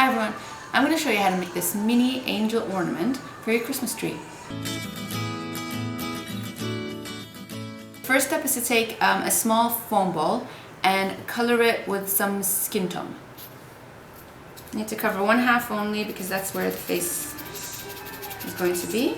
Hi everyone, I'm going to show you how to make this mini angel ornament for your Christmas tree. First step is to take a small foam ball and color it with some skin tone. You need to cover one half only because that's where the face is going to be.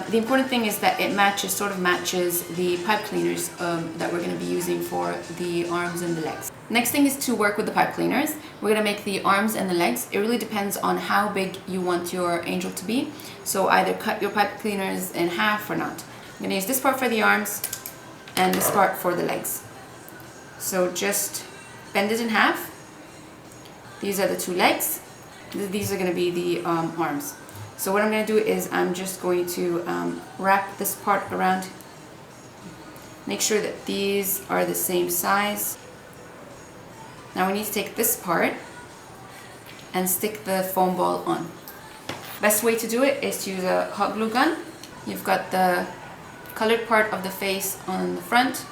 The important thing is that it sort of matches the pipe cleaners that we're going to be using for the arms and the legs. Next thing is to work with the pipe cleaners. We're going to make the arms and the legs. It really depends on how big you want your angel to be. So either cut your pipe cleaners in half or not. I'm going to use this part for the arms and this part for the legs. So just bend it in half. These are the two legs. These are going to be the arms. So what I'm going to do is I'm just going to wrap this part around. Make sure that these are the same size. Now we need to take this part and stick the foam ball on. Best way to do it is to use a hot glue gun. You've got the colored part of the face on the front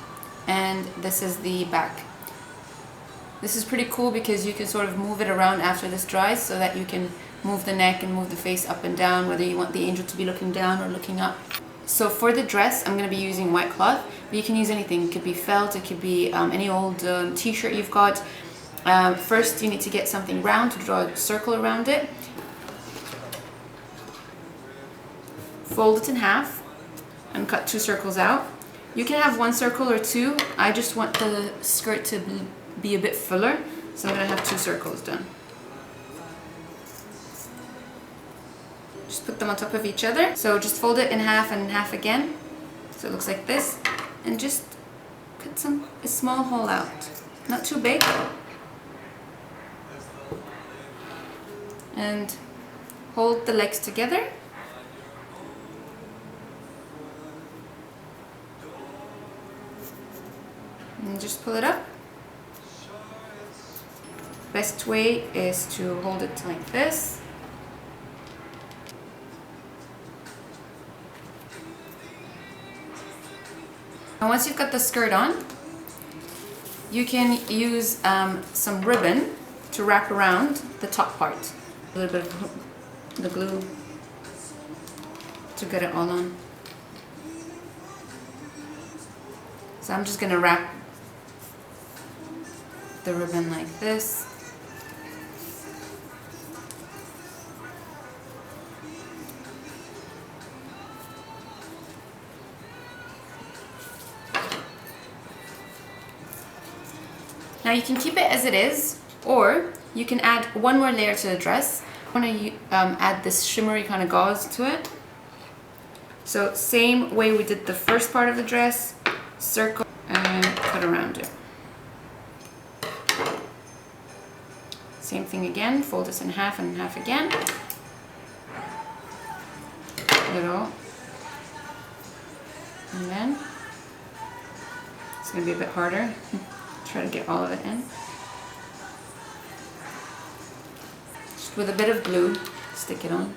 and this is the back. This is pretty cool because you can sort of move it around after this dries so that you can move the neck and move the face up and down, whether you want the angel to be looking down or looking up. So for the dress, I'm going to be using white cloth, but you can use anything. It could be felt, it could be any old t-shirt you've got. First, you need to get something round to draw a circle around it. Fold it in half and cut two circles out. You can have one circle or two. I just want the skirt to be a bit fuller, so I'm going to have two circles done. Just put them on top of each other. So just fold it in half and in half again. So it looks like this. And just cut a small hole out. Not too big. And hold the legs together. And just pull it up. Best way is to hold it like this. And once you've got the skirt on, you can use some ribbon to wrap around the top part. A little bit of the glue to get it all on. So I'm just going to wrap the ribbon like this. Now you can keep it as it is, or you can add one more layer to the dress. I want to add this shimmery kind of gauze to it. So same way we did the first part of the dress, circle and cut around it. Same thing again, fold this in half and in half again. Little. And then it's going to be a bit harder. Try to get all of it in. Just with a bit of glue, stick it on.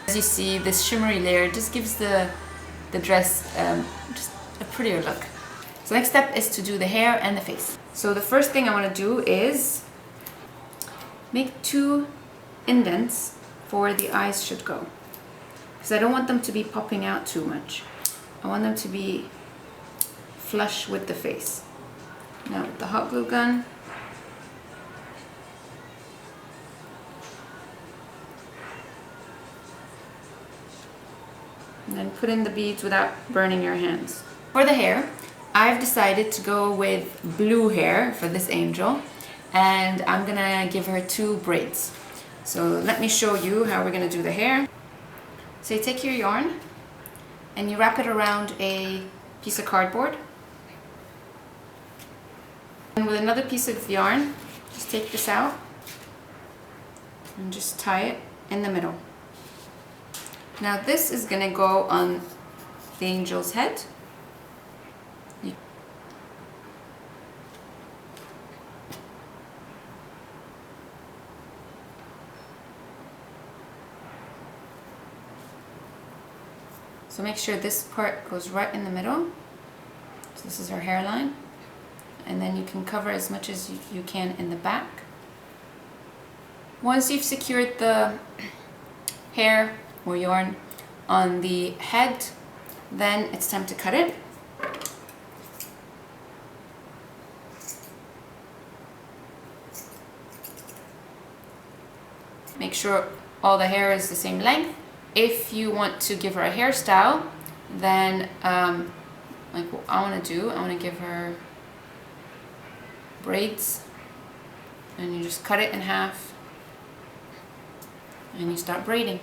As you see, this shimmery layer just gives the dress just a prettier look. So next step is to do the hair and the face. So the first thing I want to do is make two indents for where the eyes should go. Because I don't want them to be popping out too much. I want them to be flush with the face. Now with the hot glue gun, and then put in the beads without burning your hands. For the hair, I've decided to go with blue hair for this angel, and I'm gonna give her two braids. So let me show you how we're gonna do the hair. So you take your yarn and you wrap it around a piece of cardboard. And with another piece of yarn, just take this out and just tie it in the middle. Now this is going to go on the angel's head. So make sure this part goes right in the middle. So this is her hairline. And then you can cover as much as you can in the back. Once you've secured the hair or yarn on the head, then it's time to cut it. Make sure all the hair is the same length. If you want to give her a hairstyle, then like what I want to do, I want to give her braids, and you just cut it in half and you start braiding.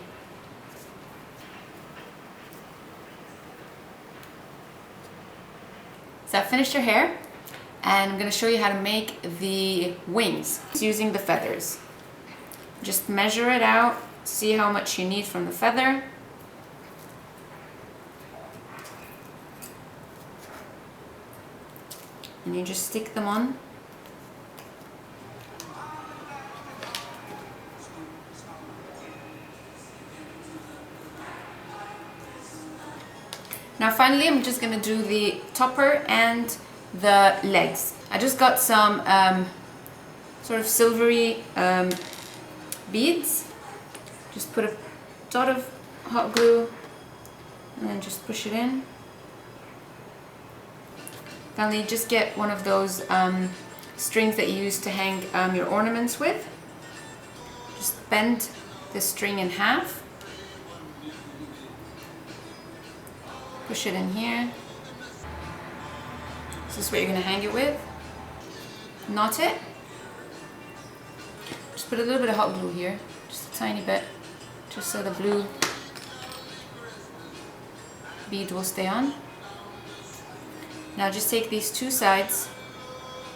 So I've finished her hair, and I'm going to show you how to make the wings using the feathers. Just measure it out, see how much you need from the feather. And you just stick them on. Now finally, I'm just going to do the topper and the legs. I just got some sort of silvery beads. Just put a dot of hot glue and then just push it in. Finally, just get one of those strings that you use to hang your ornaments with. Just bend the string in half. Push it in here. This is what you're going to hang it with. Knot it. Just put a little bit of hot glue here, just a tiny bit, just so the blue bead will stay on. Now just take these two sides,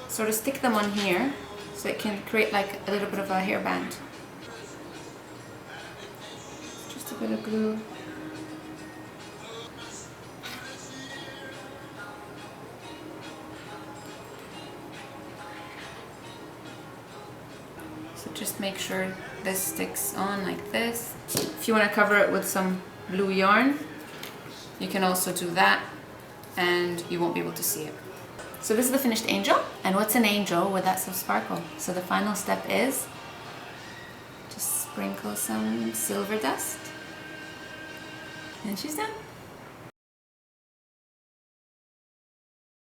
sort of stick them on here, so it can create like a little bit of a hairband. Just a bit of glue. So just make sure this sticks on like this. If you want to cover it with some blue yarn, you can also do that, and you won't be able to see it. So this is the finished angel. And what's an angel without some sparkle? So the final step is just sprinkle some silver dust, and she's done.